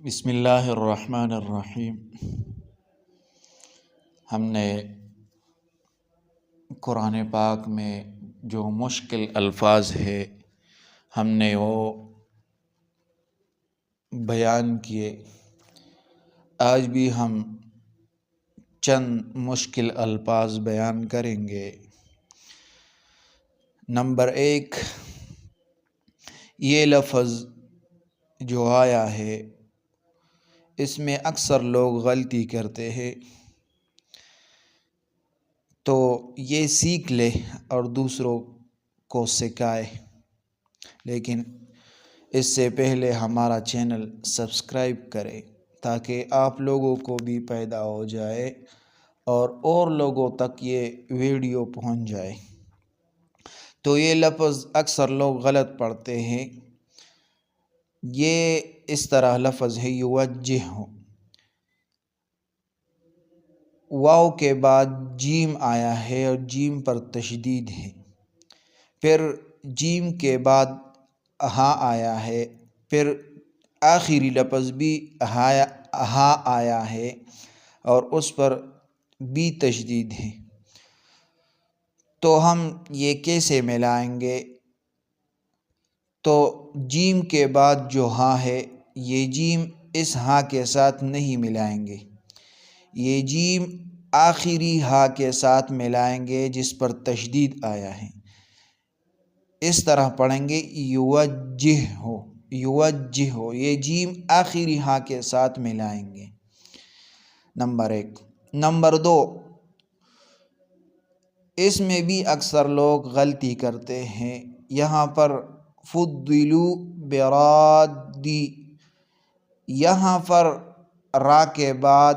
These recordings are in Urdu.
بسم اللہ الرحمن الرحیم۔ ہم نے قرآن پاک میں جو مشکل الفاظ ہے ہم نے وہ بیان کیے۔ آج بھی ہم چند مشکل الفاظ بیان کریں گے۔ نمبر 1، یہ لفظ جو آیا ہے اس میں اکثر لوگ غلطی کرتے ہیں، تو یہ سیکھ لے اور دوسروں کو سکھائے، لیکن اس سے پہلے ہمارا چینل سبسکرائب کرے تاکہ آپ لوگوں کو بھی پیدا ہو جائے اور لوگوں تک یہ ویڈیو پہنچ جائے۔ تو یہ لفظ اکثر لوگ غلط پڑھتے ہیں۔ یہ اس طرح لفظ ہے یوجہ، واو کے بعد جیم آیا ہے اور جیم پر تشدید ہے، پھر جیم کے بعد ہاں آیا ہے، پھر آخری لفظ بھی ہاں آیا ہے اور اس پر بھی تشدید ہے۔ تو ہم یہ کیسے ملائیں گے؟ تو جیم کے بعد جو ہاں ہے یہ جیم اس ہاں کے ساتھ نہیں ملائیں گے، یہ جیم آخری ہاں کے ساتھ ملائیں گے جس پر تشدید آیا ہے۔ اس طرح پڑھیں گے یوجہ ہو، یوجہ ہو، یہ جیم آخری ہاں کے ساتھ ملائیں گے۔ نمبر 1۔ نمبر 2، اس میں بھی اکثر لوگ غلطی کرتے ہیں۔ یہاں پر فضلوا برادی، یہاں پر را کے بعد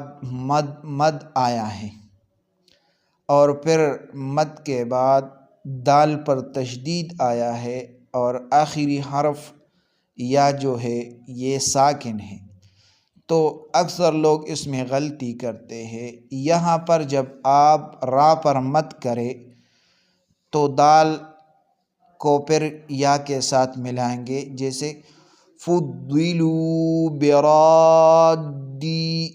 مد آیا ہے اور پھر مد کے بعد دال پر تشدید آیا ہے اور آخری حرف یا جو ہے یہ ساکن ہے، تو اکثر لوگ اس میں غلطی کرتے ہیں۔ یہاں پر جب آپ را پر مد کرے تو دال کو پھر یا کے ساتھ ملائیں گے، جیسے فضلوا برادی،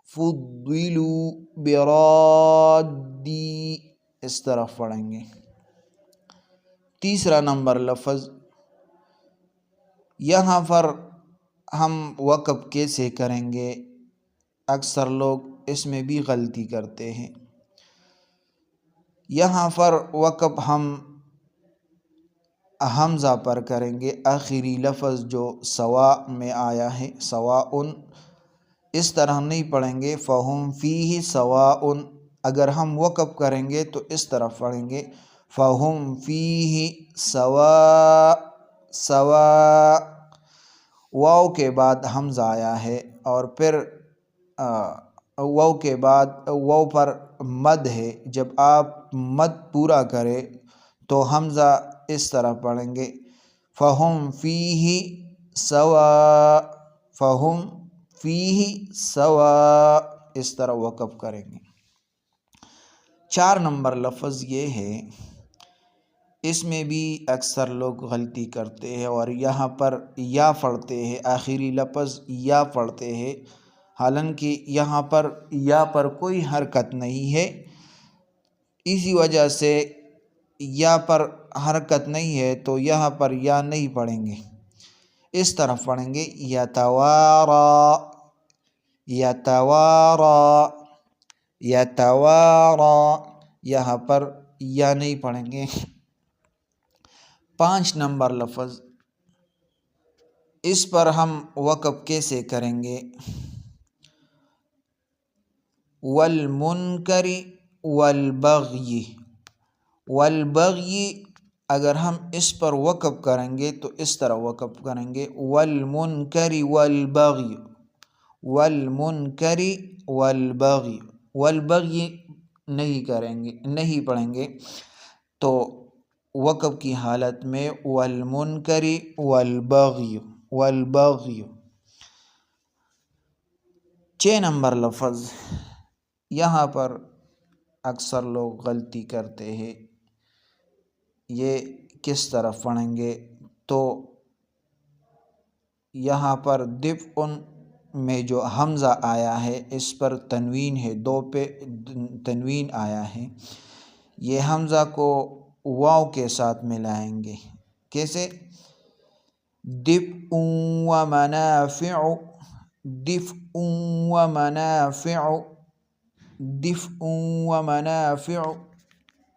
فضلوا برادی، اس طرح پڑھیں گے۔ تیسرا نمبر لفظ، یہاں پر ہم وقف کیسے کریں گے؟ اکثر لوگ اس میں بھی غلطی کرتے ہیں۔ یہاں پر وقف ہم حمزہ پر کریں گے، آخری لفظ جو سوا میں آیا ہے، سواء، اس طرح نہیں پڑھیں گے فہم فیہ سواء۔ اگر ہم وقف کریں گے تو اس طرح پڑھیں گے فہم فیہ سواء، سواء۔ واو کے بعد حمزہ آیا ہے اور پھر واو کے بعد واو پر مد ہے، جب آپ مد پورا کریں تو حمزہ اس طرح پڑھیں گے فہم فیہ سواء، فہم فیہ سواء، اس طرح وقف کریں گے۔ 4 نمبر لفظ یہ ہے، اس میں بھی اکثر لوگ غلطی کرتے ہیں اور یہاں پر یا پڑھتے ہیں، آخری لفظ یا پڑھتے ہیں، حالانکہ یہاں پر یا پر کوئی حرکت نہیں ہے، اسی وجہ سے یا پر حرکت نہیں ہے تو یہاں پر یا نہیں پڑھیں گے، اس طرح پڑھیں گے یتوارا، یتوارا، یتوارا، یہاں پر یا نہیں پڑھیں گے۔ 5 نمبر لفظ، اس پر ہم وقف کیسے کریں گے؟ والمنکر والبغی، والبغی، اگر ہم اس پر وقف کریں گے تو اس طرح وقف کریں گے والمنکر والبغی، والمنکر والبغی، والبغی نہیں کریں گے، نہیں پڑھیں گے، تو وقف کی حالت میں والمنکر والبغی، والبغی۔ 6 نمبر لفظ، یہاں پر اکثر لوگ غلطی کرتے ہیں، یہ کس طرح پڑھیں گے؟ تو یہاں پر دفع میں جو حمزہ آیا ہے اس پر تنوین ہے، دو پہ تنوین آیا ہے، یہ حمزہ کو واو کے ساتھ ملائیں گے۔ کیسے؟ دفء و منافع، دفء و منافع، دفء و منافع،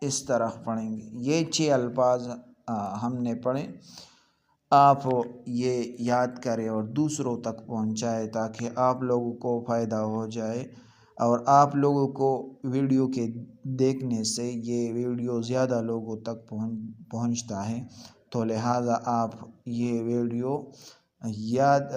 اس طرح پڑھیں گے۔ یہ 6 الفاظ ہم نے پڑھے، آپ یہ یاد کریں اور دوسروں تک پہنچائے تاکہ آپ لوگوں کو فائدہ ہو جائے، اور آپ لوگوں کو ویڈیو کے دیکھنے سے یہ ویڈیو زیادہ لوگوں تک پہنچتا ہے، تو لہٰذا آپ یہ ویڈیو یاد